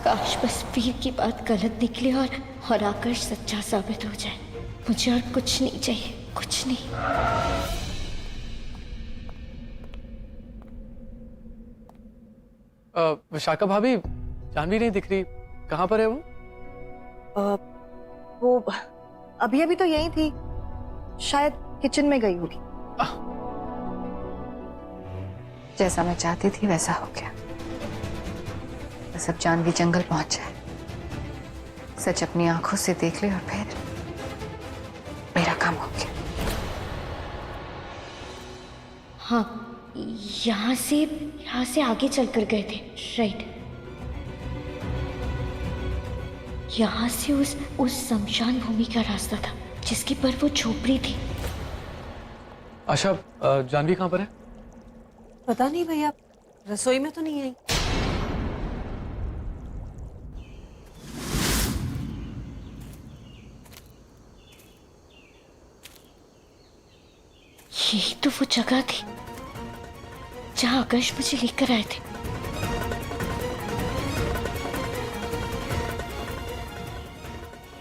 काश बस वीर की बात गलत निकले और आकाश सच्चा साबित हो जाए। मुझे और कुछ नहीं चाहिए, कुछ नहीं। विशाखा भाभी, जानवी नहीं दिख रही, कहाँ पर है वो? वो अभी अभी तो यही थी, शायद किचन में गई होगी। जैसा मैं चाहती थी वैसा हो गया। बस अब जानवी जंगल पहुंच जाए, सच अपनी आंखों से देख ले और फिर मेरा काम हो गया। हाँ, यहाँ से आगे चलकर गए थे, राइट। यहाँ से उस शमशान भूमि का रास्ता था जिसके पर वो झोपड़ी थी। आशा, जानवी कहाँ पर है? पता नहीं भैया, रसोई में तो नहीं आई। यही तो वो जगह थी जहाँ आकाश मुझे लेकर आए थे।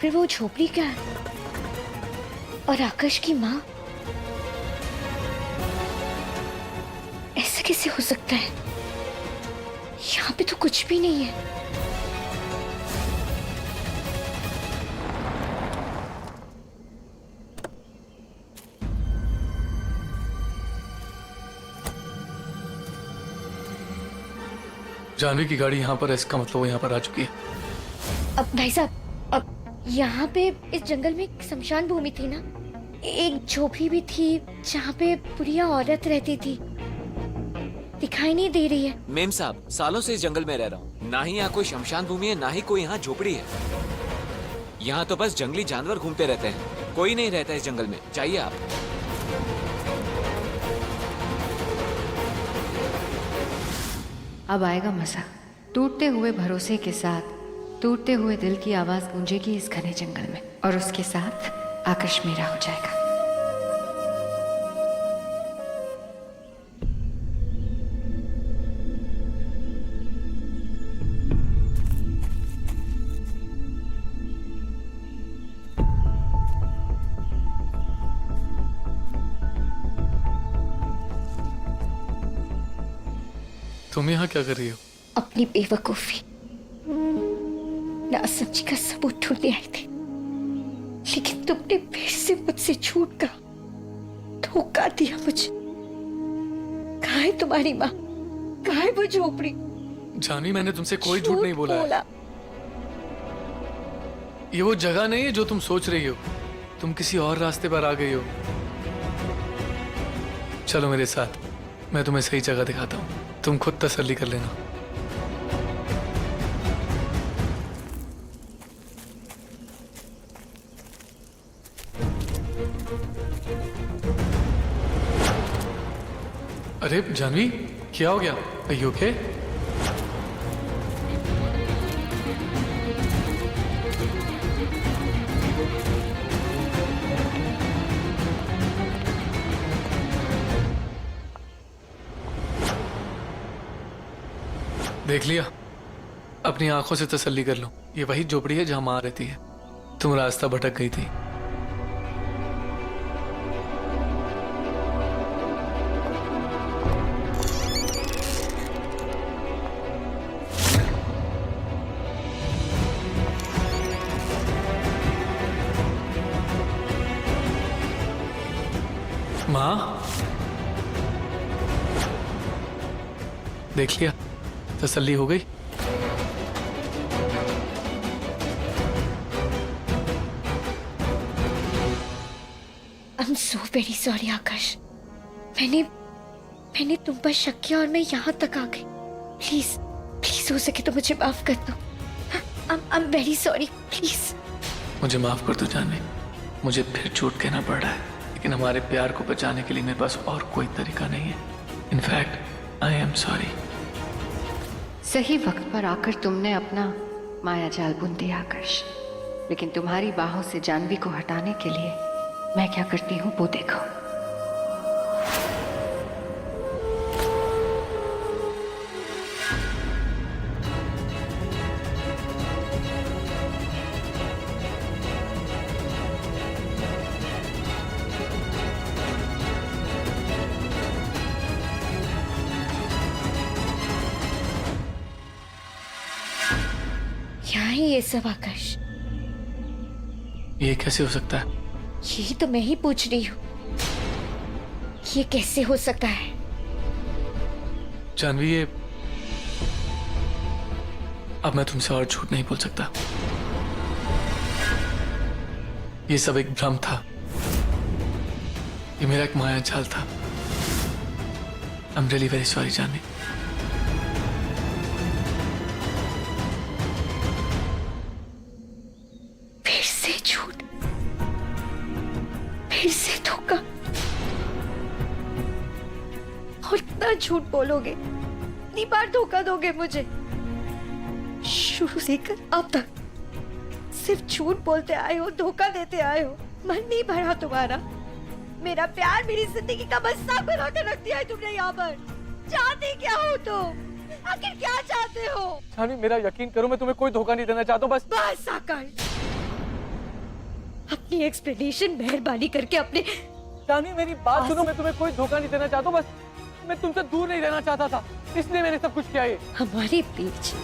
फिर वो झोपड़ी क्या है? और आकाश की माँ? ऐसा कैसे हो सकता है? यहाँ पे तो कुछ भी नहीं है। जानवी की गाड़ी यहाँ पर है, इसका मतलब वो यहाँ पर आ चुकी है। अब भाई साहब, अब यहाँ पे इस जंगल में एक शमशान भूमि थी ना, एक झोपड़ी भी थी जहाँ पे बुढ़िया औरत रहती थी। दिखाई नहीं दे रही है। मेम साहब, सालों से इस जंगल में रह रहा हूँ, ना ही यहाँ कोई शमशान भूमि है, ना ही कोई यहाँ झोपड़ी है। यहाँ तो बस जंगली जानवर घूमते रहते हैं, कोई नहीं रहता इस जंगल में। चाहिए आप? अब आएगा मजा। टूटते हुए भरोसे के साथ टूटते हुए दिल की आवाज गूंजेगी इस घने जंगल में, और उसके साथ आकाश मेरा हो जाएगा। तुम यहाँ क्या कर रही हो? अपनी बेवकूफी, नासमझी का सबूत ढूंढने आई थी, लेकिन तुमने फिर से मुझसे झूठ कहा, धोखा दिया मुझे। कहाँ है तुम्हारी माँ? कहाँ है वो झोपड़ी? जानवी, मैंने तुमसे कोई झूठ नहीं बोला है। ये वो जगह नहीं है जो तुम सोच रही हो। तुम किसी और रास्ते पर आ गई हो। चलो मेरे साथ, मैं तुम्हें सही जगह दिखाता हूँ, तुम खुद तसल्ली कर लेना। अरे जानवी, क्या हो गया? Are you okay? देख लिया? अपनी आंखों से तसल्ली कर लो, ये वही झोपड़ी है जहां मां रहती है। तुम रास्ता भटक गई थी। मां, देख लिया? तसल्ली हो गई? I am so very sorry Akash. मैंने तुम पर शक किया और मैं यहाँ तक आ गई। प्लीज प्लीज हो सके तो मुझे माफ कर दो। I am very sorry, please. मुझे माफ कर दो जानवी, मुझे फिर झूठ कहना पड़ रहा है, लेकिन हमारे प्यार को बचाने के लिए मेरे पास और कोई तरीका नहीं है। In fact I am sorry. सही वक्त पर आकर तुमने अपना माया जाल बुन दिया आकाश, लेकिन तुम्हारी बाहों से जानवी को हटाने के लिए मैं क्या करती हूँ वो देखो। ये सब आकाश? ये कैसे हो सकता है? यही तो मैं ही पूछ रही हूँ, ये कैसे हो सकता है? जानवी, ये अब मैं तुमसे और झूठ नहीं बोल सकता। ये सब एक भ्रम था, ये मेरा एक माया जाल था। I am really very sorry Janvi. फिर से झूठ, फिर से धोखा। और इतना झूठ बोलोगे, इतनी बार धोखा दोगे मुझे? शुरू से लेकर अब तक सिर्फ झूठ बोलते आए हो, धोखा देते आए हो। मन नहीं भरा तुम्हारा? मेरा प्यार, मेरी जिंदगी का मजाक बना कर रख दिया है तुमने यहाँ पर। चाहते क्या हो तुम? आखिर क्या चाहते हो? जानवी, मेरा यकीन करो, मैं तुम्हें कोई धोखा नहीं देना चाहता हूँ। बस आकाश, अपनी एक्सप्लेनेशन मेहरबानी करके अपने। जानवी, मेरी बात सुनो, मैं तुम्हें कोई धोखा नहीं देना चाहता हूँ। बस मैं तुमसे दूर नहीं रहना चाहता था, इसलिए मैंने सब कुछ किया। ये हमारे बीच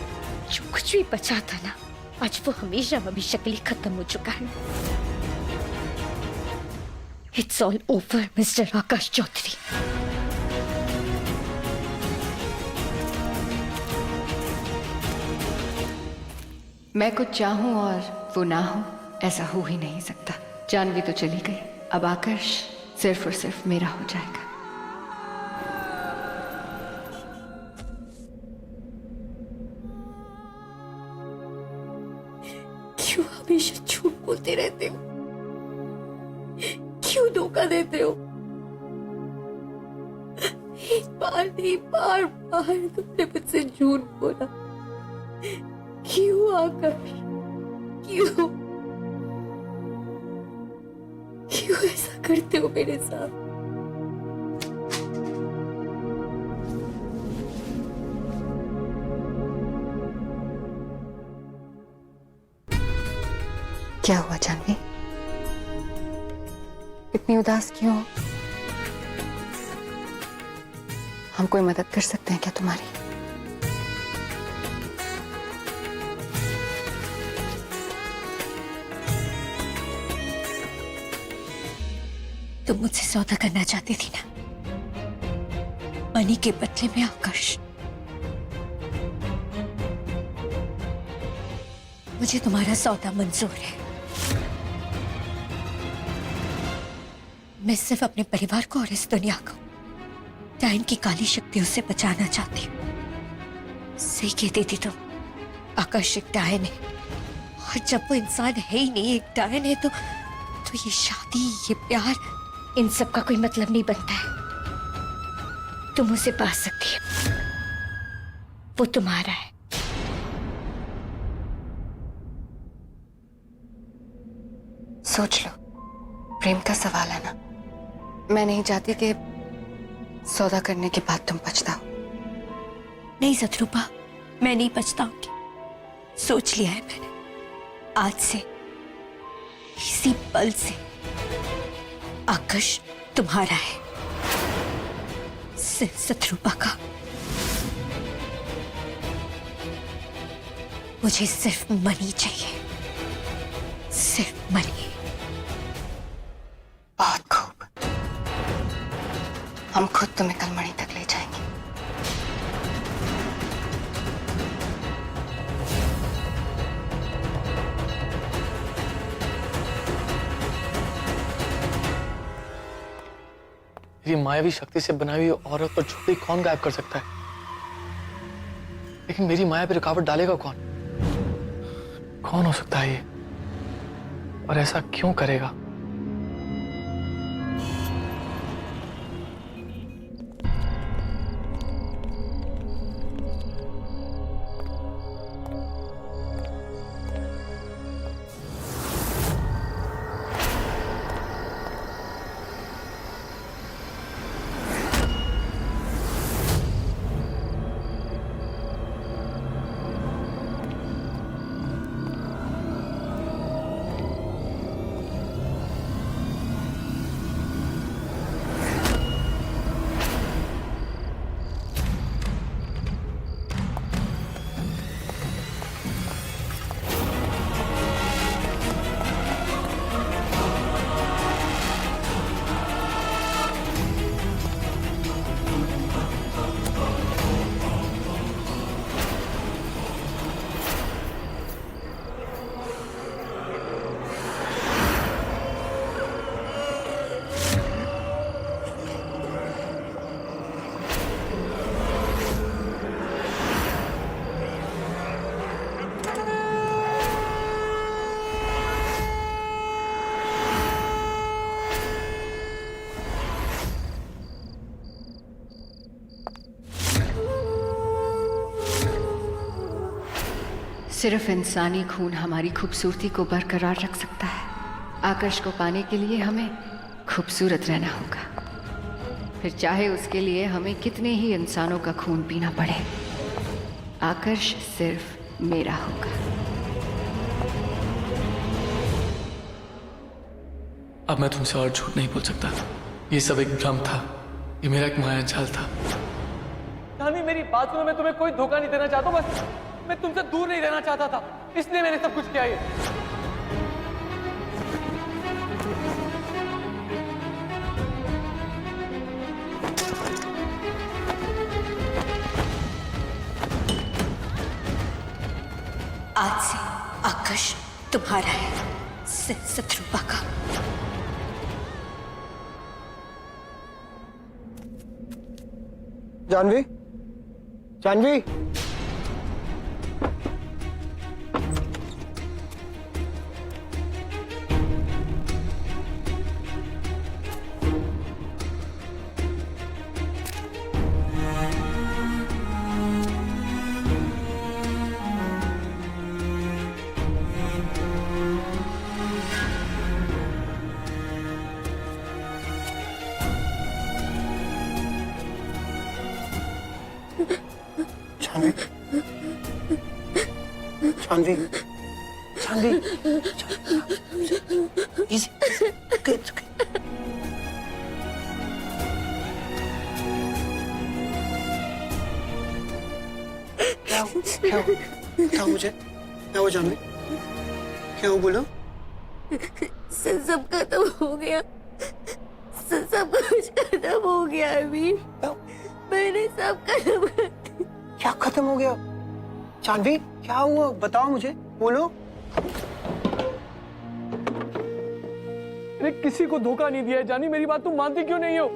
जो कुछ भी बचा था ना, आज वो हमेशा हमेशा के लिए खत्म हो चुका है। इट्स ऑल ओवर मिस्टर आकाश चौधरी। मैं कुछ चाहूं और वो ना हो, ऐसा हो ही नहीं सकता। जानवी तो चली गई, अब आकाश सिर्फ और सिर्फ मेरा हो जाएगा। क्यों हमेशा झूठ बोलते रहते हो? क्यों धोखा देते हो? एक बार नहीं, बार बार तुमने मुझसे झूठ बोला। क्यों आकाश? क्यों क्यों ऐसा करते हो मेरे साथ? क्या हुआ जानवी, इतनी उदास क्यों हो? हम कोई मदद कर सकते हैं क्या तुम्हारी? तुम मुझसे सौदा करना चाहती थी ना, मनी के बदले में आकाश। मुझे तुम्हारा सौदा मंजूर है। मैं सिर्फ अपने परिवार को और इस दुनिया को डायन की काली शक्तियों से बचाना चाहती हूँ। सही कहती थी तुम, आकाश एक डायन है, और जब वो इंसान है ही नहीं, एक डायन है, तो ये शादी, ये प्यार, इन सब का कोई मतलब नहीं बनता है। तुम उसे पा सकती हो, वो तुम्हारा है। सोच लो, प्रेम का सवाल है ना। मैं नहीं चाहती कि सौदा करने के बाद तुम पछताओ। नहीं शत्रुपा, मैं नहीं पछताऊंगी। सोच लिया है मैंने, आज से, इसी पल से आकाश तुम्हारा है, सिर्फ शत्रुपा का। मुझे सिर्फ मनी चाहिए, सिर्फ मनी। बहुत खूब, हम खुद तुम्हें कलमणी तक ले जाएंगे। ये मायावी शक्ति से बनाई हुई औरत और झोपड़ी कौन गायब कर सकता है? लेकिन मेरी माया पे रुकावट डालेगा कौन? कौन हो सकता है ये, और ऐसा क्यों करेगा? सिर्फ इंसानी खून हमारी खूबसूरती को बरकरार रख सकता है। आकर्ष को पाने के लिए हमें खूबसूरत रहना होगा, फिर चाहे उसके लिए हमें कितने ही इंसानों का खून पीना पड़े। आकर्ष सिर्फ मेरा होगा। अब मैं तुमसे और झूठ नहीं बोल सकता। ये सब एक भ्रम था, ये मेरा एक माया जाल था। जानी मेरी बात सुनो, मैं तुम्हें कोई धोखा नहीं देना चाहता हूँ, बस मैं तुमसे दूर नहीं रहना चाहता था, इसलिए मैंने सब कुछ किया ये। आज से आकाश तुम्हारा है, शत्रुपा का। Janvi, Janvi, Janvi, Janvi, Janvi, easy, okay, it's okay. क्या हो? बताओ मुझे, क्या हो जानवी? क्या हो बोलो? सब खत्म हो गया, सब कुछ खत्म हो गया अभी। मैंने सब खत्म कर दिया। क्या खत्म हो गया? जानवी, क्या हुआ? बताओ मुझे, बोलो। मैंने किसी को धोखा नहीं दिया है जानी, मेरी बात तुम मानती क्यों नहीं हो?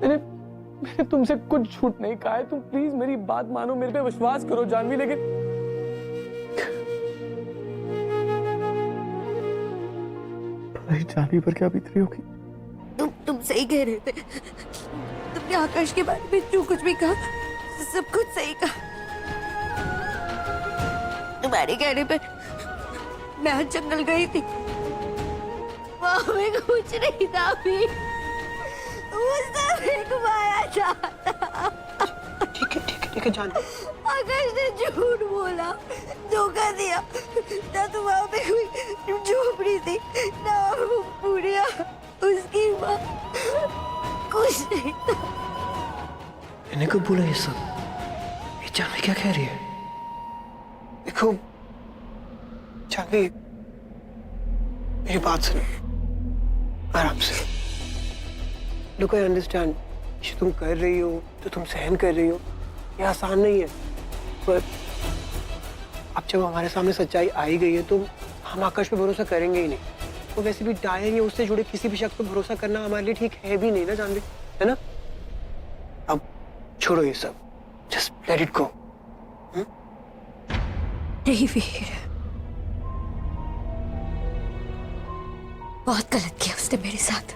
मैंने तुमसे कुछ झूठ नहीं कहा है, तुम प्लीज मेरी बात मानो, मेरे पे विश्वास करो जानवी। लेकिन जानवी पर क्या बीत रही होगी? तुम सही कह रहे थे। तुमने आकाश के बारे में जो कुछ भी कहा, सब कुछ सही कहा। तुम्हारे कहने पे मैं आज जंगल गई थी, वहां में कुछ नहीं था अभी, उसने घुमाया था। ठीक है जानवी। आकाश ने झूठ बोला, धोखा दिया। ना तो वहां पे कोई झोपड़ी थी, ना वो बुढ़िया, उसकी माँ, कुछ नहीं था। मैंने कब बोला ये सब? ये जानवी क्या कह रही है? देखो जानवी, मेरी बात सुनो आराम से। लुक, आई अंडरस्टैंड, ये तुम कर रही हो तो तुम सहन कर रही हो, ये आसान नहीं है। पर अब जब हमारे सामने सच्चाई आई गई है तो हम आकाश पे भरोसा करेंगे ही नहीं। वो वैसे भी डायर या उससे जुड़े किसी भी शख्स पे भरोसा करना हमारे लिए ठीक है भी नहीं ना जानवी, है ना? अब छोड़ो ये सब, जस्ट लेट इट गो। नहीं वीर, बहुत गलत किया उसने मेरे साथ।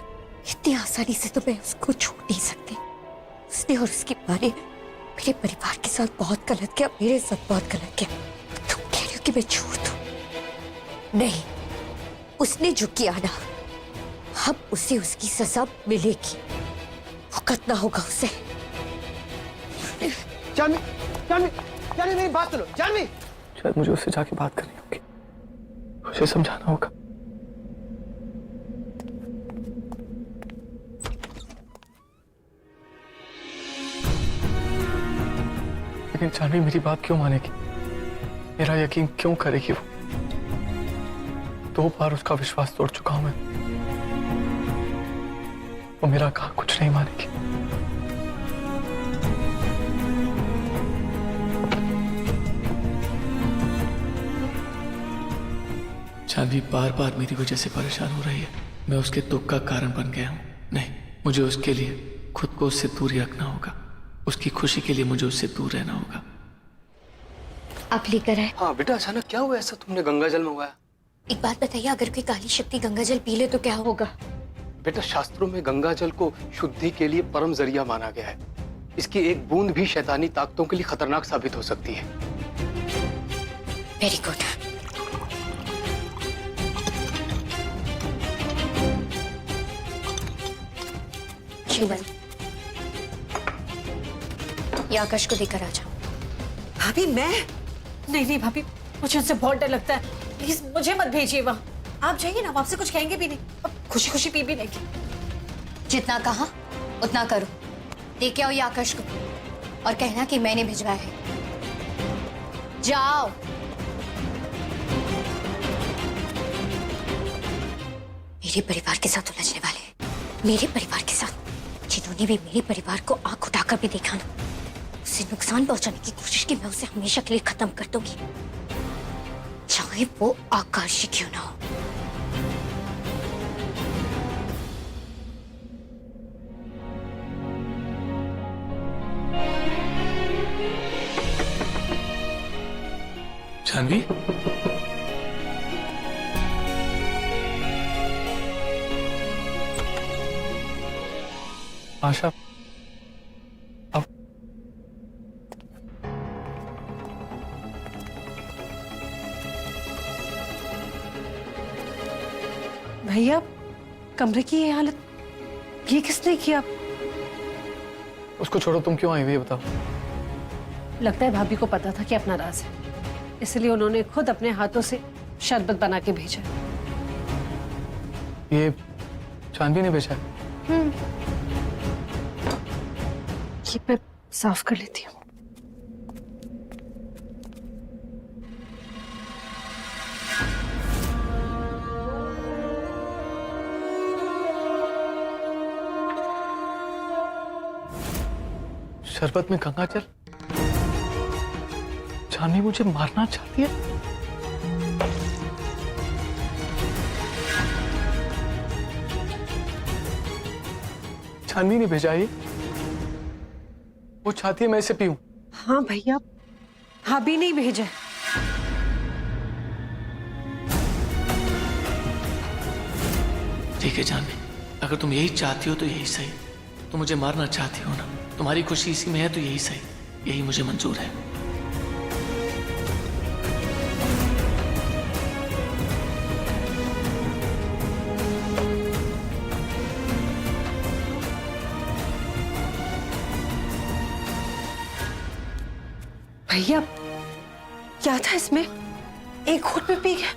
इतनी आसानी से तो मैं उसको छोड़ नहीं सकती। उसने और उसकी माँ ने मेरे परिवार के साथ बहुत गलत किया, मेरे साथ बहुत गलत किया। तुम कह रही हो कि मैं छोड़ दूं? नहीं, उसने जो किया ना, अब उसे उसकी सजा मिलेगी, भुगतना होगा उसे। जानवी, जानवी, जानवी, मेरी बात सुनो जानवी। शायद मुझे उससे जाके बात करनी होगी, उसे समझाना होगा। लेकिन जानवी मेरी बात क्यों मानेगी? मेरा यकीन क्यों करेगी वो? 2 बार उसका विश्वास तोड़ चुका हूं मैं, वो मेरा कहा कुछ नहीं मानेगी। जानवी बार बार मेरी वजह से परेशान हो रही है। मैं उसके दुख का कारण बन गया हूं। नहीं, मुझे उसके लिए खुद को उससे दूर ही रखना होगा। उसकी खुशी के लिए मुझे उससे दूर रहना होगा। आप लेकर आए। हाँ बेटा, अचानक क्या हुआ ऐसा? तुमने गंगा जल मंगवाया? एक बात बताइए, अगर कोई काली शक्ति गंगा जल पी ले तो क्या होगा? बेटा, शास्त्रों में गंगा जल को शुद्धि के लिए परम जरिया माना गया है। इसकी एक बूंद भी शैतानी ताकतों के लिए खतरनाक साबित हो सकती है। Very good. शिवल, ये आकाश को देकर आ जाओ। भाभी मैं नहीं नहीं भाभी, मुझे उनसे बहुत डर लगता है। प्लीज मुझे मत भेजिए वहाँ। आप जाइए ना, हम आपसे कुछ कहेंगे भी नहीं, अब खुशी खुशी पी भी लेंगे। जितना कहा उतना करो। लेके आओ ये आकाश को और कहना कि मैंने भिजवाया है। जाओ। मेरे परिवार के साथ उलझने वाले हैं, मेरे परिवार के साथ। जिन्होंने भी मेरे परिवार को आंख उठाकर भी देखा ना, उसे नुकसान पहुंचाने की कोशिश की, मैं उसे हमेशा के लिए खत्म कर दूंगी, चाहे वो आकाश ही क्यों ना हो। जानवी, आशा, अब भैया कमरे की ये हालत, ये किसने किया? उसको छोड़ो, तुम क्यों आई हुई है बताओ। लगता है भाभी को पता था कि अपना राज है, इसलिए उन्होंने खुद अपने हाथों से शरबत बना के भेजा। ये जानवी ने भेजा है। ये मैं साफ कर लेती हूँ। शरबत में गंगाजल? जानवी मुझे मारना चाहती है। जानवी ने भेजा ये, वो चाहती है मैं इसे पीऊं। हाँ भैया, भाभी नहीं भेजा। ठीक है जानवी, अगर तुम यही चाहती हो तो यही सही। तुम मुझे मारना चाहती हो ना, तुम्हारी खुशी इसी में है तो यही सही, यही मुझे मंजूर है। भैया क्या था इसमें? एक घूंट में पी गया।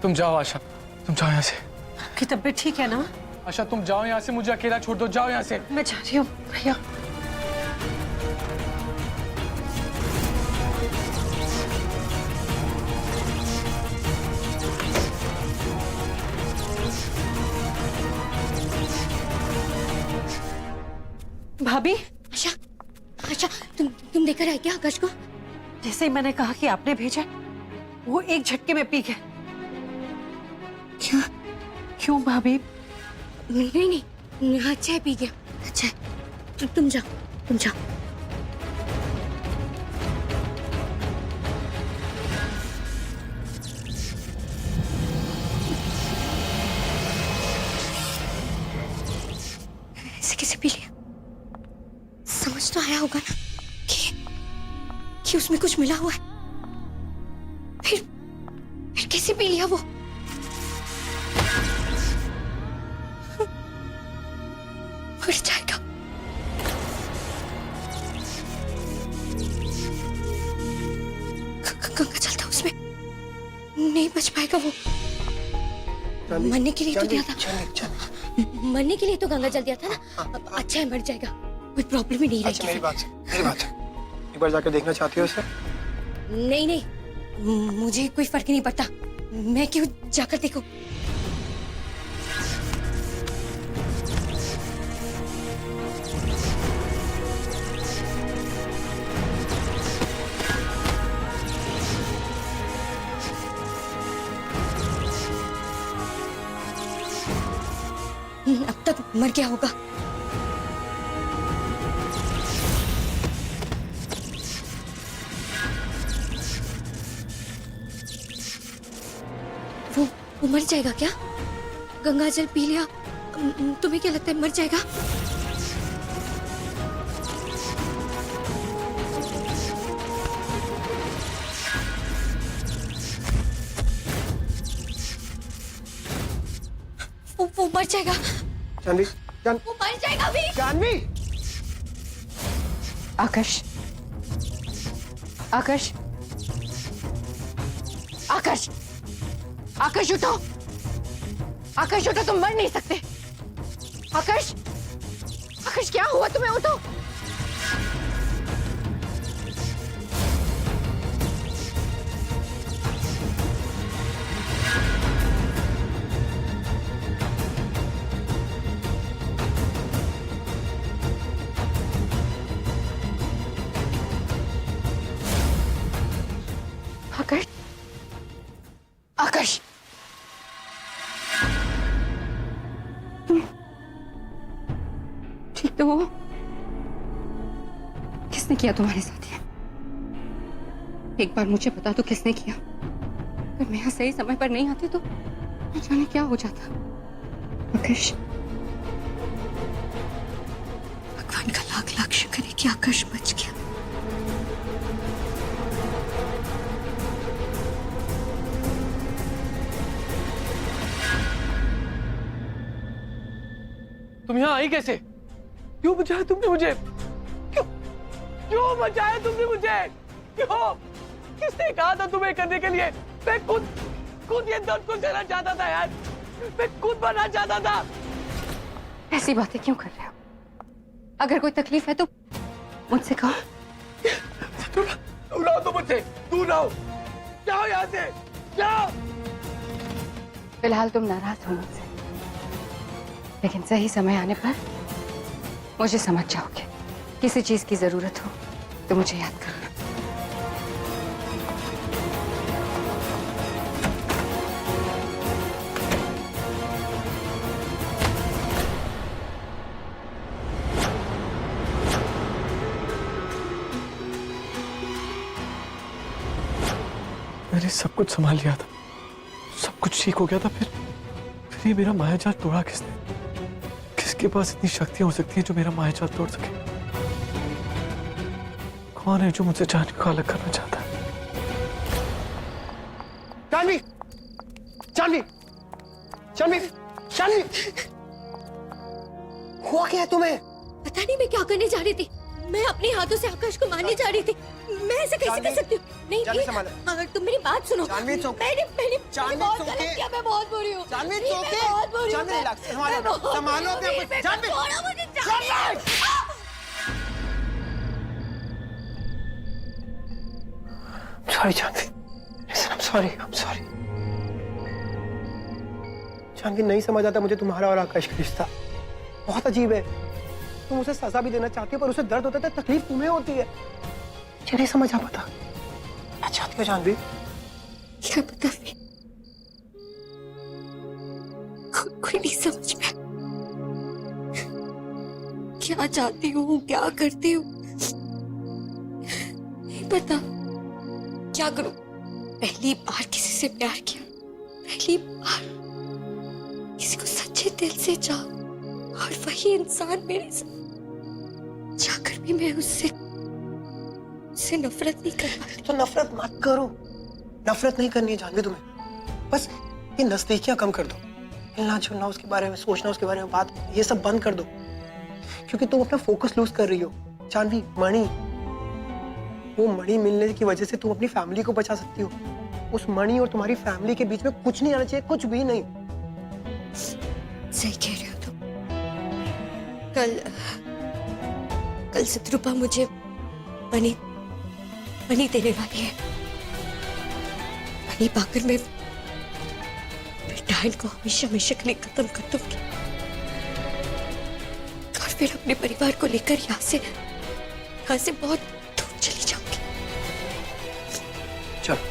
तुम जाओ आशा, तुम जाओ यहाँ से। आपकी तबीयत ठीक है ना? आशा तुम जाओ यहाँ से, मुझे अकेला छोड़ दो, जाओ यहाँ से। मैं जा रही हूँ भैया। भाभी, आशा, आशा, तुम देकर आई क्या आकाश को? जैसे ही मैंने कहा कि आपने भेजा, वो एक झटके में पी गए। क्यों क्यों भाभी? नहीं नहीं, अच्छा है, पी गया। अच्छा है, तुम जाओ, तुम जाओ। ऐसे कैसे पी लिया? समझ तो आया होगा ना कि उसमें कुछ मिला हुआ है। फिर कैसे पी लिया वो? मर जाएगा। गंगा चलता उसमें, नहीं बच पाएगा वो। मरने के लिए तो दिया था, मरने के लिए तो गंगा जल दिया था ना। अच्छा है, मर जाएगा, कोई प्रॉब्लम ही नहीं रहेगी। मेरी बात है, एक बार जाकर देखना चाहती हो उसे? नहीं नहीं, मुझे कोई फर्क नहीं पड़ता, मैं क्यों जाकर देखूं? अब तक मर गया होगा। वो मर जाएगा क्या? गंगा जल पी लिया, तुम्हें क्या लगता है मर जाएगा? मर जाएगा, जानवी वो मर जाएगा अभी। जानवी आकाश, आकाश, आकाश, आकाश उठो, आकाश उठो, तुम मर नहीं सकते। आकाश, आकाश क्या हुआ तुम्हें? उठो। आकाश, आकाश, ठीक तो हो? किसने किया तुम्हारे साथ ये? एक बार मुझे बता दो किसने किया। अगर मैं यहाँ सही समय पर नहीं आती तो न जाने क्या हो जाता। आकाश, भगवान का लाख लाख शुक्र है कि आकाश बच गया। तुम यहाँ आई कैसे? क्यों बचाया तुमने मुझे? क्यों क्यों बचाया तुमने मुझे? क्यों? किसने कहा था तुम्हें करने के लिए? मैं खुद ये दर्द को सहना चाहता था यार। मैं खुद मरना चाहता था। ऐसी बातें क्यों कर रहे हो? अगर कोई तकलीफ है तो मुझसे कहो। दूर रहो तुम मुझसे, दूर रहो। जाओ यहाँ से, जाओ। फिलहाल तुम नाराज हो मुझसे, लेकिन सही समय आने पर मुझे समझ जाओगे। किसी चीज की जरूरत हो तो मुझे याद करना। मैंने सब कुछ संभाल लिया था, सब कुछ ठीक हो गया था, फिर ये मेरा मायाजाल तोड़ा किसने? किसके पास इतनी शक्तियां हो सकती हैं जो मेरा मायाजाल तोड़ सके? कौन है जो मुझसे जानवी को अलग करना चाहता है? जानवी जानवी जानवी जानवी, हुआ क्या है तुम्हें? पता नहीं मैं क्या करने जा रही थी। मैं अपने हाथों से आकाश को मारने जा रही थी। मैं ऐसे कैसे कर सकती हूँ? नहीं, जानवी संभालो। अगर तुम मेरी बात सुनो। जानवी चुप। मैंने जानवी बहुत चुप गलत के। किया, मैं बहुत बुरी हूँ। जानवी नहीं, चुप मैं के। बहुत बुरी हूँ। जानवी रिलैक्स, संभालो मैं बहुत संभालो अपने आप को। बुरी हूँ। जानवी छोड़ो मुझे, Janvi. Sorry Janvi, listen, I am sorry. Janvi, नहीं समझ आता मुझे तुम्हारा और आकाश का रिश्ता। बहुत अजीब है। तुम उसे सजा भी देना चाहती हो पर उसे दर्द होता है, तकलीफ तुम्हें होती है। मुझे नहीं समझ आ पाता। क्या चाहती हो जानवी? क्या पता नहीं, कोई नहीं समझ में। क्या चाहती हूँ, क्या करती हूँ, नहीं पता। क्या करूं? पहली बार किसी से प्यार किया, पहली बार किसी को सच्चे दिल से चाहा, और वही इंसान मेरे साथ जाकर भी मैं उससे नफरत नहीं कर पाती। तो नफरत मत करो। नफरत नहीं करनी है जानवी तुम्हें। बस ये नजदीकियां कम कर दो। मिलना जुलना, उसके बारे में सोचना, उसके बारे में बात, ये सब बंद कर दो। क्योंकि तुम अपना फोकस लूज कर रही हो। जानवी, मणि, वो मणि मिलने की वजह से तुम अपनी फैमिली को बचा सकती हो। उस मणि और तुम्हारी फैमिली के बीच में कुछ नहीं आना चाहिए, कुछ भी नहीं। सही कह रहे हो तुम। कल शत्रुपा मुझे मणि देने वाली है। मणि पाकर मैं डायन को हमेशा के लिए खत्म कर दूंगी, और फिर अपने परिवार को लेकर यहाँ से बहुत दूर चली जाऊंगी। चलो।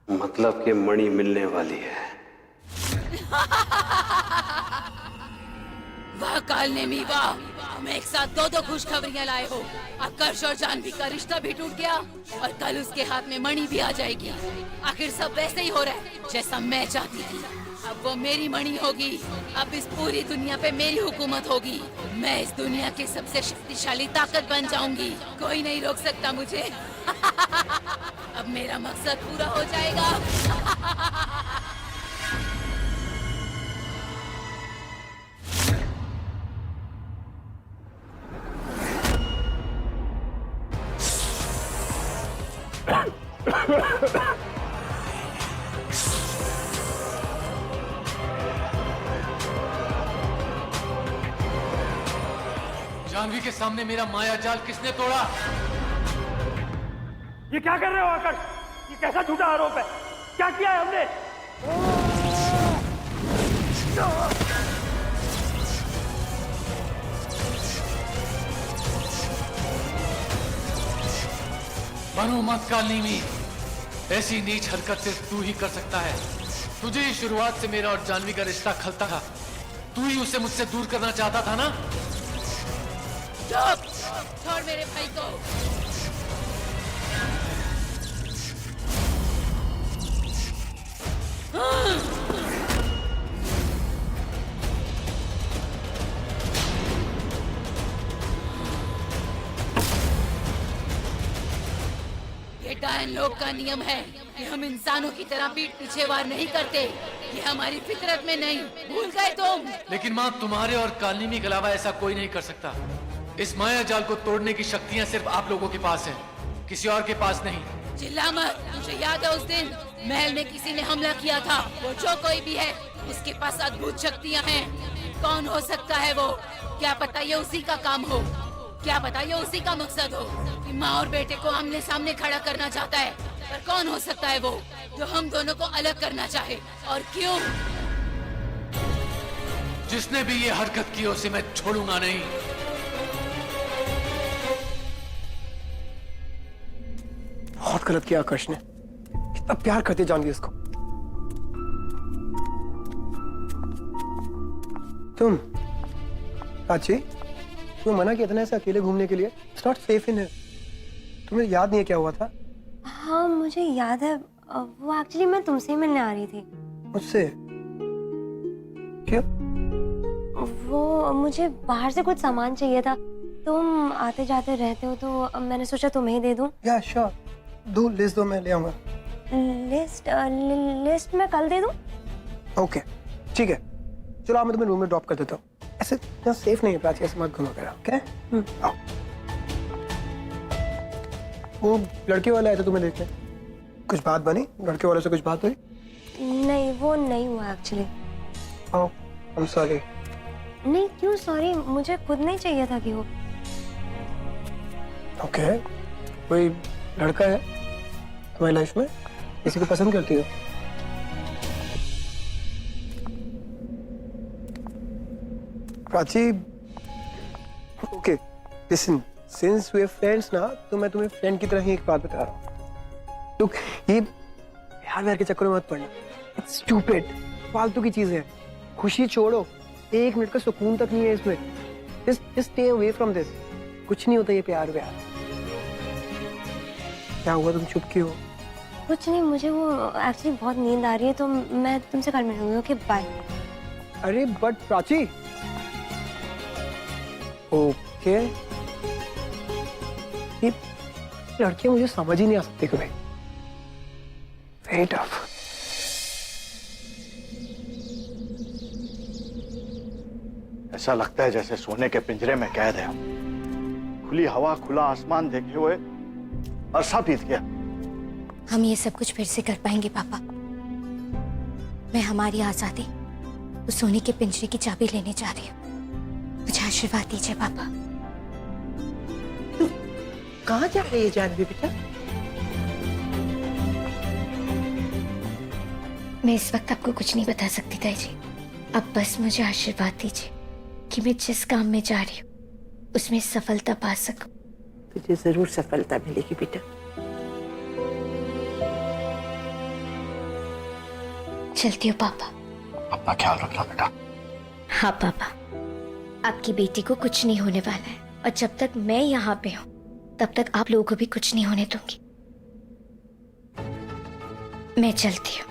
मतलब कि मणि मिलने वाली है। वाह कालनेमी वाह, तुम एक साथ दो खुशखबरियां लाए हो। आकाश और जानवी का रिश्ता भी टूट गया और कल उसके हाथ में मणि भी आ जाएगी। आखिर सब वैसे ही हो रहा है जैसा मैं चाहती थी। अब वो मेरी मणि होगी। अब इस पूरी दुनिया पे मेरी हुकूमत होगी। मैं इस दुनिया की सबसे शक्तिशाली ताकत बन जाऊंगी। कोई नहीं रोक सकता मुझे। अब मेरा मकसद पूरा हो जाएगा। जानवी के सामने मेरा माया जाल किसने तोड़ा? ये क्या कर रहे हो आकाश? ये कैसा झूठा आरोप है? क्या किया है हमने? बनो मत कालनीमी, ऐसी नीच हरकत सिर्फ तू ही कर सकता है। तुझे ही शुरुआत से मेरा और जानवी का रिश्ता खलता था। तू ही उसे मुझसे दूर करना चाहता था ना? चुप! छोड़ मेरे भाई को। ये डायन लोग का नियम है कि हम इंसानों की तरह पीठ पीछे वार नहीं करते। ये हमारी फितरत में नहीं। भूल गए तुम? लेकिन माँ, तुम्हारे और कालनीमी के अलावा ऐसा कोई नहीं कर सकता। इस माया जाल को तोड़ने की शक्तियाँ सिर्फ आप लोगों के पास है, किसी और के पास नहीं। चिल्ला मत। मुझे याद है उस दिन महल में किसी ने हमला किया था। वो जो कोई भी है उसके पास अद्भुत शक्तियाँ हैं। कौन हो सकता है वो? क्या पता ये उसी का काम हो। क्या पता ये उसी का मकसद हो कि माँ और बेटे को आमने सामने खड़ा करना चाहता है। पर कौन हो सकता है वो जो हम दोनों को अलग करना चाहे, और क्यों? जिसने भी ये हरकत की उसे मैं छोड़ूंगा नहीं। बहुत गलत किया आकाश ने। कितना प्यार करते जानवी उसको। तुम प्राची, तुम मना किया था ना ऐसे अकेले घूमने के लिए। It's not safe in here. तुम्हें याद नहीं है क्या हुआ था? हाँ मुझे याद है। वो एक्चुअली मैं तुमसे ही मिलने आ रही थी। मुझसे? क्यों? वो मुझे बाहर से कुछ सामान चाहिए था। तुम आते जाते रहते हो तो मैंने सोचा तुम्हें ही दे दूं। या श्योर, दो लिस्ट दो, मैं ले आऊंगा। लिस्ट मैं कल दे दूं? ओके ठीक है, चलो आप मैं तुम्हें रूम में ड्रॉप कर देता हूँ। ऐसे यहाँ सेफ नहीं है प्राची, ऐसे मत घुमा करा। ओके आओ। वो लड़के वाला आया था तुम्हें देखने, कुछ बात बनी? लड़के वाले से कुछ बात हुई? नहीं वो नहीं हुआ actually. Oh I am sorry. नहीं क्यों सॉरी, मुझे खुद नहीं चाहिए था कि वो। ओके, कोई लड़का है तुम्हारी लाइफ में, किसी को पसंद करती हो? Prachi okay listen, since we are friends ना, तो मैं तुम्हें फ्रेंड की तरह ही एक बात बता रहा हूँ। तो ये प्यार व्यार के चक्कर में मत पड़ना। इट्स स्टूपिड, फालतू की चीज है। खुशी छोड़ो, एक मिनट का सुकून तक नहीं है इसमें। Just stay away from this. कुछ नहीं होता ये प्यार व्यार। क्या हुआ, तुम चुप क्यों हो? कुछ नहीं, मुझे वो एक्चुअली बहुत नींद आ रही है तो मैं तुमसे कल मिलूंगी। Okay bye. अरे बट प्राची। ओके ये लड़कियां मुझे समझ ही नहीं आ सकती कभी। Very tough. ऐसा लगता है जैसे सोने के पिंजरे में कैद है। खुली हवा, खुला आसमान देखे हुए अरसा बीत गया। हम ये सब कुछ फिर से कर पाएंगे पापा। मैं हमारी आजादी उस सोने के पिंजरे की चाबी लेने जा रही हूँ। मुझे आशीर्वाद दीजिए पापा। कहाँ जा रही है जानवी बेटा? मैं इस वक्त आपको कुछ नहीं बता सकती ताई जी। अब बस मुझे आशीर्वाद दीजिए कि मैं जिस काम में जा रही हूँ उसमें सफलता पा सकूं। तुझे जरूर सफलता मिलेगी बेटा। चलती हूँ पापा। अपना ख्याल रखना बेटा। हाँ पापा, आपकी बेटी को कुछ नहीं होने वाला है और जब तक मैं यहाँ पे हूँ तब तक आप लोगों को भी कुछ नहीं होने दूंगी। मैं चलती हूँ।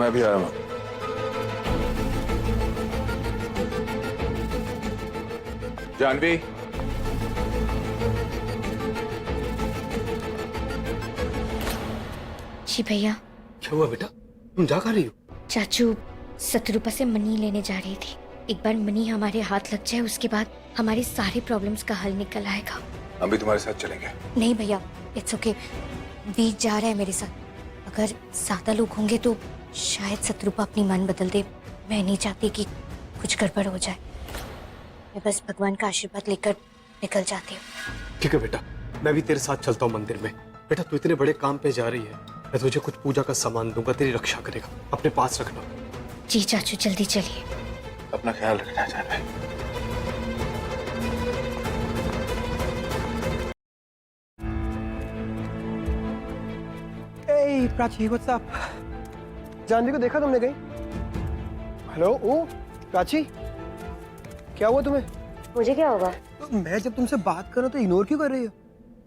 मैं भी आया हूँ। जानवी, जी भैया। क्या हुआ बेटा, तुम जा कहाँ रही हो? चाचू शत्रुपा से मनी लेने जा रही थी। एक बार मनी हमारे हाथ लग जाए उसके बाद हमारे सारे प्रॉब्लम्स का हल निकल आएगा। हम भी तुम्हारे साथ चलेंगे। नहीं भैया, इट्स ओके। वीर जा रहा है मेरे साथ। अगर ज्यादा लोग होंगे तो शायद शत्रुपा अपनी मन बदल दे। मैं नहीं चाहती कि कुछ गड़बड़ हो जाए। मैं बस भगवान का आशीर्वाद लेकर निकल जाती हूँ। ठीक है बेटा, मैं भी तेरे साथ चलता हूँ मंदिर में। बेटा तू इतने बड़े काम पे जा रही है, मैं तुझे कुछ पूजा का सामान दूंगा, तेरी रक्षा करेगा, अपने पास रखना। जी चाचू, जल्दी चलिए। अपना ख्याल रखना Janvi. Hey, Prachi, what's up? Janvi को देखा तुमने कहीं? हेलो, ओ प्राची, क्या हुआ तुम्हें? मुझे क्या होगा? मैं जब तुमसे बात कर रहा हूँ तो इग्नोर क्यों कर रही हो?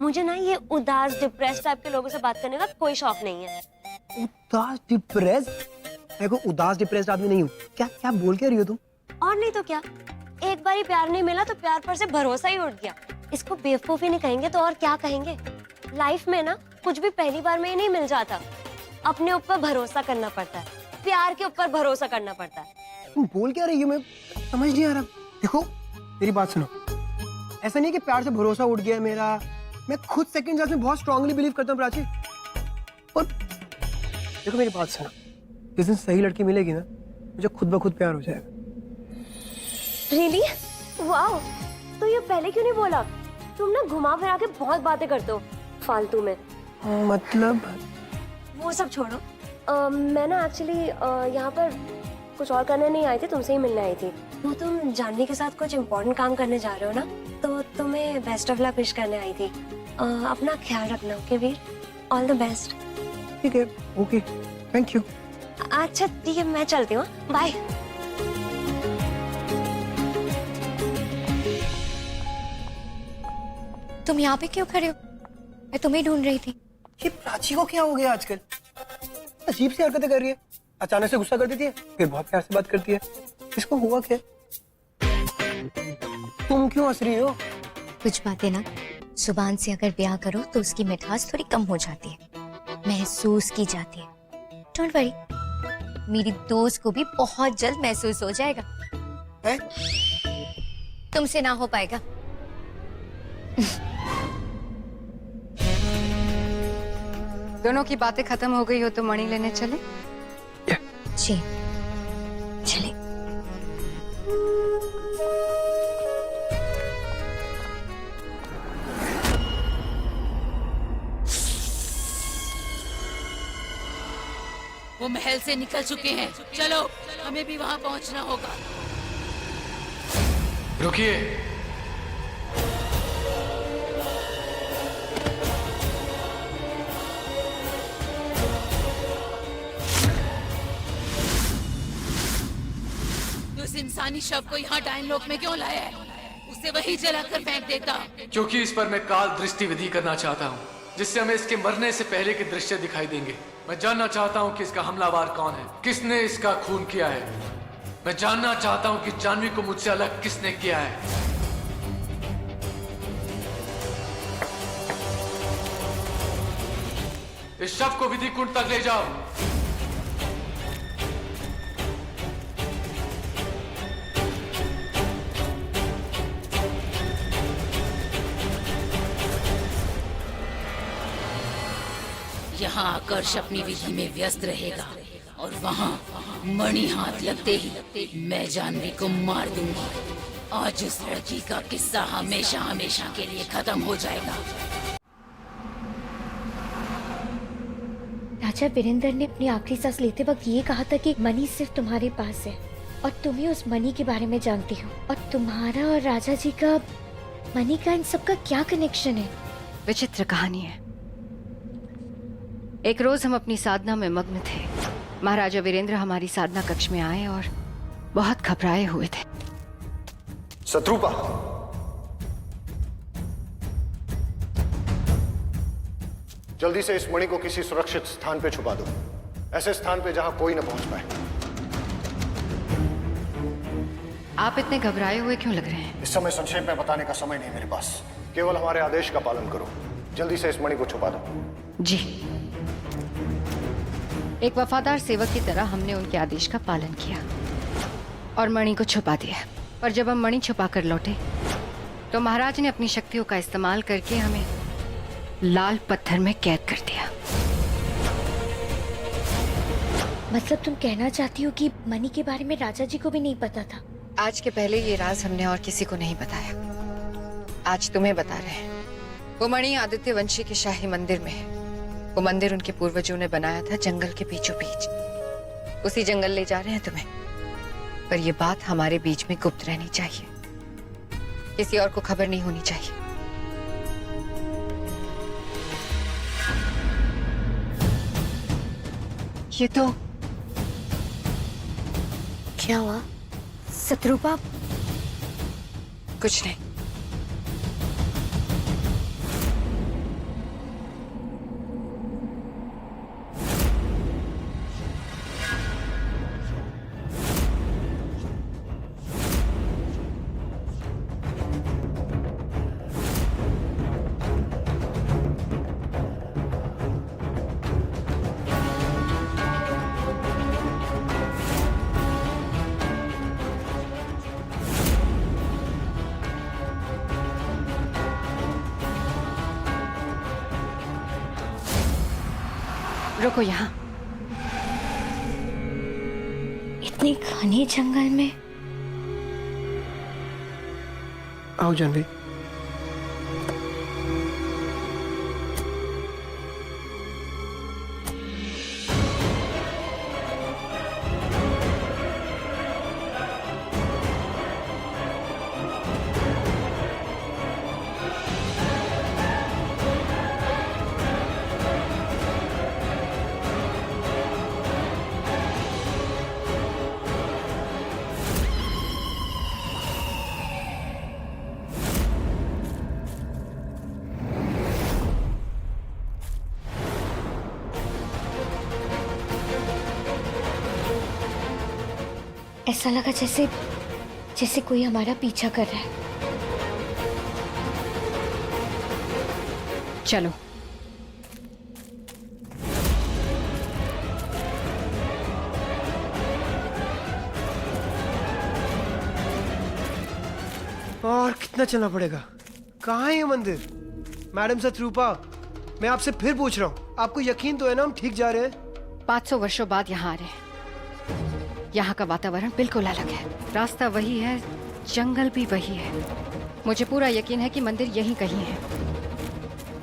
मुझे ना ये उदास डिप्रेस टाइप के लोगों से बात करने का कोई शौक नहीं है। उदास डिप्रेस? मैं कोई उदास डिप्रेस्ड आदमी नहीं हूँ। क्या क्या बोल क्या रही हो तुम? और नहीं तो क्या, एक बार ही प्यार नहीं मिला तो प्यार पर से भरोसा ही उठ गया। इसको बेवकूफी नहीं कहेंगे तो और क्या कहेंगे। लाइफ में ना कुछ भी पहली बार में ही नहीं मिल जाता। अपने ऊपर भरोसा करना पड़ता है, प्यार के ऊपर भरोसा करना पड़ता है। तुम बोल क्या रही हो? मैं समझ नहीं आ रहा। देखो मेरी बात सुनो, ऐसा नहीं कि प्यार से भरोसा उठ गया मेरा। मैं खुद सेकंड क्लास में बहुत स्ट्रांगली बिलीव करता हूँ प्राची। और देखो मेरी बात सुनो, जिस दिन सही लड़की मिलेगी ना, मुझे खुद ब खुद प्यार हो जाएगा। रियली? वाओ, तो ये पहले क्यों नहीं बोला? तुम ना घुमा फिरा के बहुत बातें करते हो फालतू में। मतलब? वो सब छोड़ो। मैं ना एक्चुअली यहाँ पर कुछ और करने नहीं आई थी, तुमसे ही मिलने आई थी। वो तुम जानवी के साथ कुछ इम्पोर्टेंट काम करने जा रहे हो ना, तो तुम्हें बेस्ट ऑफ लक विश करने आई थी। अपना ख्याल रखना, okay Veer? All the best. ठीक है, ओके, थैंक यू। अच्छा ठीक है, मैं चलती हूँ, बाय। तुम यहाँ पे क्यों खड़े हो? मैं तुम्हें ढूंढ रही थी। ये प्राची को क्या हो गया आजकल? अजीब सी हरकतें कर रही है। अचानक से गुस्सा कर देती है, फिर बहुत प्यार से बात करती है। इसको हुआ क्या? तुम क्यों हंस रही हो? कुछ बातें ना जुबान से अगर ब्याह करो तो उसकी मिठास थोड़ी कम हो जाती है, महसूस की जाती है। डोंट वरी, मेरी दोस्त को भी बहुत जल्द महसूस हो जाएगा। है? तुमसे ना हो पाएगा। दोनों की बातें खत्म हो गई हो तो मणि लेने चले? जी चले। वो महल से निकल चुके हैं, चलो हमें भी वहां पहुंचना होगा। रुकिए। उस इंसानी शव को यहाँ डायन लोक में क्यों लाया है? उसे वहीं जलाकर फेंक देता। क्योंकि इस पर मैं काल दृष्टि विधि करना चाहता हूँ, जिससे हमें इसके मरने से पहले के दृश्य दिखाई देंगे। मैं जानना चाहता हूँ कि इसका हमलावर कौन है, किसने इसका खून किया है। मैं जानना चाहता हूँ कि जानवी को मुझसे अलग किसने किया है। इस शव को विधि कुंड तक ले जाओ। यहाँ आकर्ष अपनी विधि में व्यस्त रहेगा और वहाँ मणि हाथ लगते ही मैं जानवी को मार दूंगी। आज उस लड़की का किस्सा हमेशा हमेशा के लिए खत्म हो जाएगा। राजा वीरेंद्र ने अपनी आखिरी सांस लेते वक्त ये कहा था कि मणि सिर्फ तुम्हारे पास है और तुम ही उस मणि के बारे में जानती हो। और तुम्हारा और राजा जी का मणि का इन सब का क्या कनेक्शन है? विचित्र कहानी है। एक रोज हम अपनी साधना में मग्न थे। महाराजा वीरेंद्र हमारी साधना कक्ष में आए और बहुत घबराए हुए थे। शत्रुपा, जल्दी से इस मणि को किसी सुरक्षित स्थान पे छुपा दो। ऐसे स्थान पे जहां कोई न पहुंच पाए। आप इतने घबराए हुए क्यों लग रहे हैं? इस समय संक्षेप में बताने का समय नहीं मेरे पास। केवल हमारे आदेश का पालन करो। जल्दी से इस मणि को छुपा दो। जी। एक वफादार सेवक की तरह हमने उनके आदेश का पालन किया और मणि को छुपा दिया। पर जब हम मणि छुपा कर लौटे तो महाराज ने अपनी शक्तियों का इस्तेमाल करके हमें लाल पत्थर में कैद कर दिया। मतलब तुम कहना चाहती हो कि मणि के बारे में राजा जी को भी नहीं पता था? आज के पहले ये राज हमने और किसी को नहीं बताया। आज तुम्हें बता रहे हैं। वो मणि आदित्य वंशी के शाही मंदिर में है। वो मंदिर उनके पूर्वजों ने बनाया था जंगल के बीचों बीच। उसी जंगल ले जा रहे हैं तुम्हें। पर ये बात हमारे बीच में गुप्त रहनी चाहिए। किसी और को खबर नहीं होनी चाहिए। ये तो क्या हुआ शत्रुपा? कुछ नहीं। रुको यहाँ। इतने घने जंगल में? आओ जानवी। ऐसा लगा जैसे जैसे कोई हमारा पीछा कर रहा है। चलो। और कितना चलना पड़ेगा? कहाँ है ये मंदिर? मैडम शत्रुपा, मैं आपसे फिर पूछ रहा हूँ, आपको यकीन तो है ना हम ठीक जा रहे हैं? 500 वर्षों बाद यहाँ आ रहे हैं। यहाँ का वातावरण बिल्कुल अलग है। रास्ता वही है, जंगल भी वही है। मुझे पूरा यकीन है कि मंदिर यहीं कहीं है।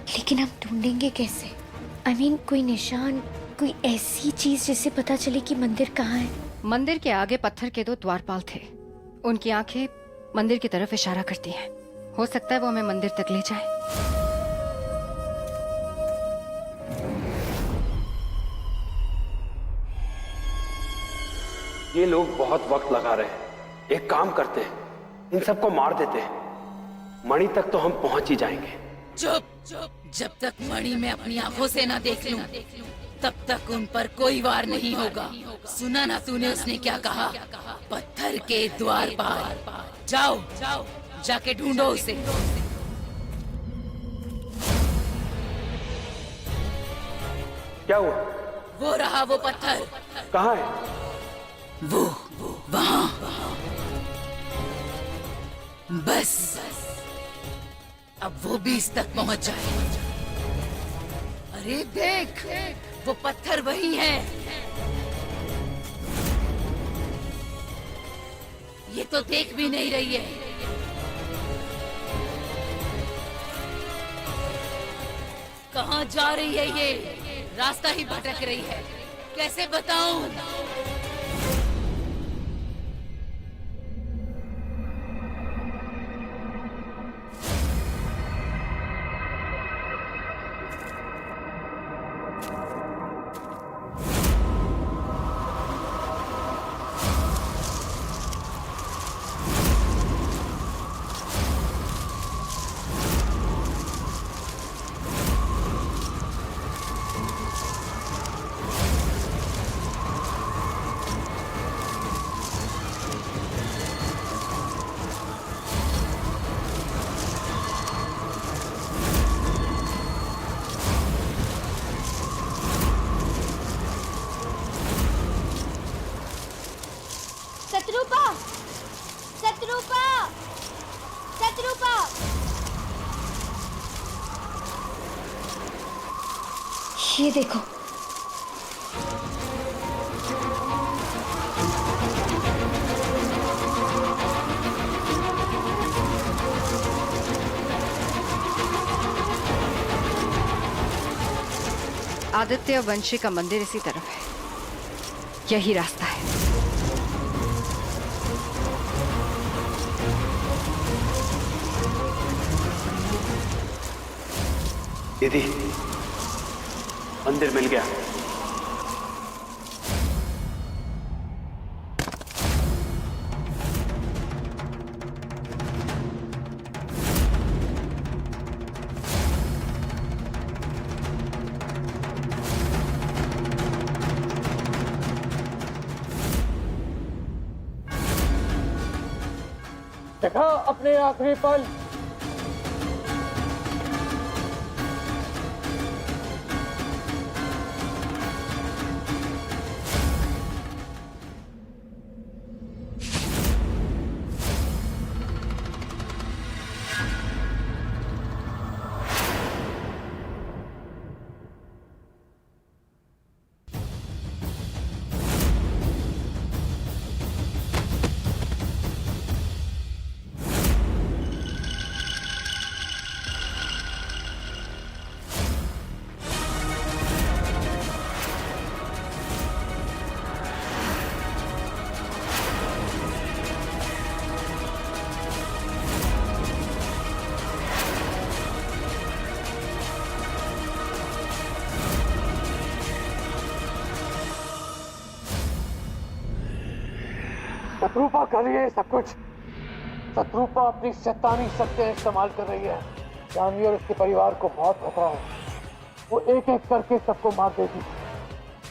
लेकिन हम ढूंढेंगे कैसे? I mean, कोई निशान, कोई ऐसी चीज जिससे पता चले कि मंदिर कहाँ है। मंदिर के आगे पत्थर के 2 द्वारपाल थे। उनकी आंखें मंदिर की तरफ इशारा करती हैं। हो सकता है वो हमें मंदिर तक ले जाए। ये लोग बहुत वक्त लगा रहे हैं। एक काम करते हैं, इन सबको मार देते हैं। मणि तक तो हम पहुंच ही जाएंगे। चुप चुप। जब तक मणि में अपनी आंखों से ना देख लूं, तब तक उन पर कोई वार नहीं होगा। सुना ना तूने उसने क्या कहा? पत्थर के द्वारपाल। जाओ जाओ, जाके ढूंढो उसे। क्या हुआ? वो रहा वो पत्थर। कहाँ है? वो वहाँ। बस अब वो भी इस तक पहुंच जाए। अरे देख, वो पत्थर वही है। ये तो देख भी नहीं रही है। कहाँ जा रही है ये? रास्ता ही भटक रही है। कैसे बताऊं? ये देखो। आदित्य वंशी का मंदिर इसी तरफ है, यही रास्ता है। दीदी, मंदिर मिल गया। देखा अपने आखिरी पल। शत्रुपा कर रही है सब कुछ। शत्रुपा अपनी शैतानी शक्तियां इस्तेमाल कर रही है। जानवी और उसके परिवार को बहुत खतरा है। वो एक एक करके सबको मार देगी।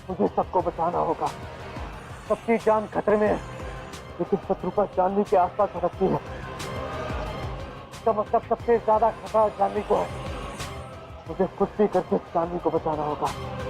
मुझे सबको बचाना होगा। सबकी जान खतरे में है, लेकिन शत्रुपा जानवी के आसपास भटकती है। इसका मतलब सबसे ज्यादा खतरा जानवी को है। मुझे कुछ भी करके जानवी को बचाना होगा।